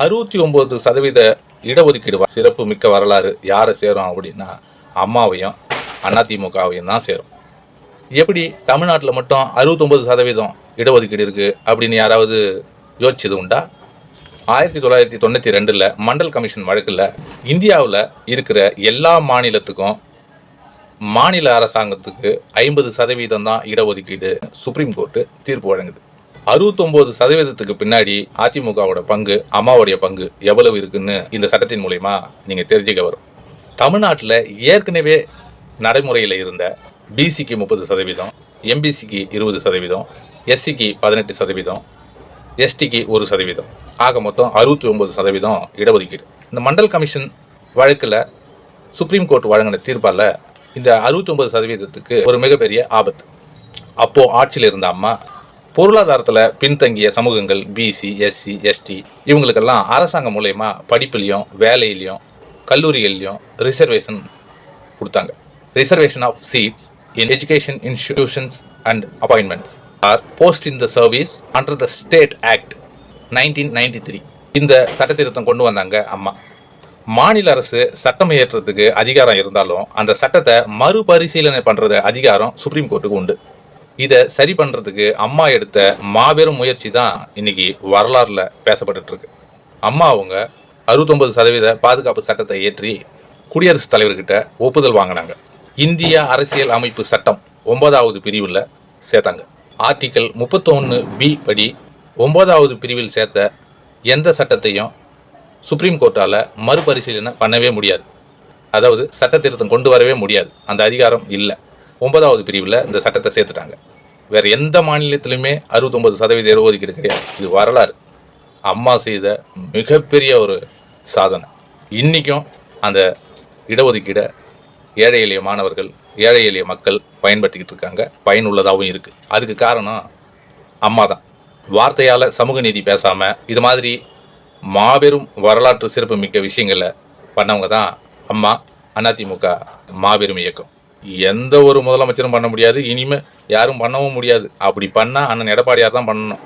69% இடஒதுக்கீடு சிறப்பு மிக்க வரலாறு யாரை சேரும் அப்படின்னா அம்மாவையும் அதிமுகவையும் தான் சேரும். எப்படி தமிழ்நாட்டில் மட்டும் 69% இடஒதுக்கீடு இருக்குது அப்படின்னு யாராவது யோசிச்சது உண்டா? 1992 மண்டல் கமிஷன் வழக்கில் இந்தியாவில் இருக்கிற எல்லா மாநிலத்துக்கும் மாநில அரசாங்கத்துக்கு 50% தான் இடஒதுக்கீடு சுப்ரீம் கோர்ட்டு தீர்ப்பு வழங்குது. 69% பின்னாடி அதிமுகவோட பங்கு, அம்மாவுடைய பங்கு எவ்வளவு இருக்குன்னு இந்த சட்டத்தின் மூலயமா நீங்கள் தெரிஞ்சுக்க வரும். தமிழ்நாட்டில் ஏற்கனவே நடைமுறையில் இருந்த பிசிக்கு 30%, எம்பிசிக்கு 20%, எஸ்சிக்கு 18%, எஸ்டிக்கு 1%, ஆக மொத்தம் 69% இடஒதுக்கீடு. இந்த மண்டல் கமிஷன் வழக்கில் சுப்ரீம் கோர்ட் வழங்கின தீர்ப்பால் இந்த 69%க்கு ஒரு மிகப்பெரிய ஆபத்து. அப்போது ஆட்சியில் இருந்த அம்மா பொருளாதாரத்தில் பின்தங்கிய சமூகங்கள் பிசி, எஸ்சி, எஸ்டி இவங்களுக்கெல்லாம் அரசாங்கம் மூலயமா படிப்புலையும் வேலையிலையும் கல்லூரிகள்லையும் ரிசர்வேஷன் கொடுத்தாங்க. Reservation of seats in education institutions and appointments or post in the service under the state act 1993. இந்த சட்ட திருத்தம் கொண்டு வந்தாங்க அம்மா. மாநில அரசு சட்டம் இயற்றுறதுக்கு அதிகாரம் இருந்தாலும் அந்த சட்டத்தை மறுபரிசீலனை பண்ணுறது அதிகாரம் சுப்ரீம் கோர்ட்டுக்கு உண்டு. இதை சரி பண்ணுறதுக்கு அம்மா எடுத்த மாபெரும் முயற்சி தான் இன்னைக்கு வரலாறுல பேசப்பட்டு இருக்கு. அம்மா அவங்க 69% பாதுகாப்பு சட்டத்தை ஏற்றி குடியரசுத் தலைவர்கிட்ட ஒப்புதல் வாங்கினாங்க. இந்திய அரசியல் அமைப்பு சட்டம் 9வது பிரிவில் சேர்த்தாங்க. ஆர்டிக்கல் 31B படி 9வது பிரிவில் சேர்த்த எந்த சட்டத்தையும் சுப்ரீம் கோர்ட்டால் மறுபரிசீலனை பண்ணவே முடியாது. அதாவது சட்ட திருத்தம் கொண்டு வரவே முடியாது. அந்த அதிகாரம் இல்லை. 9வது பிரிவில் இந்த சட்டத்தை சேர்த்துட்டாங்க. வேறு எந்த மாநிலத்திலுமே 69% இடஒதுக்கீடு கிடையாது. இது வரலாறு. அம்மா செய்த மிகப்பெரிய ஒரு சாதனை. இன்றைக்கும் அந்த இடஒதுக்கீடை ஏழை எளிய மாணவர்கள், ஏழை எளிய மக்கள் பயன்படுத்திக்கிட்டு இருக்காங்க. பயனுள்ளதாகவும் இருக்குது. அதுக்கு காரணம் அம்மா தான். வார்த்தையால் சமூக நீதி பேசாமல் இது மாதிரி மாபெரும் வரலாற்று சிறப்பு மிக்க விஷயங்களை பண்ணவங்க தான் அம்மா, அதிமுக மாபெரும் இயக்கம். எந்த ஒரு முதலமைச்சரும் பண்ண முடியாது, இனிமேல் யாரும் பண்ணவும் முடியாது. அப்படி பண்ணால் அண்ணன் எடப்பாடியார் தான் பண்ணணும்.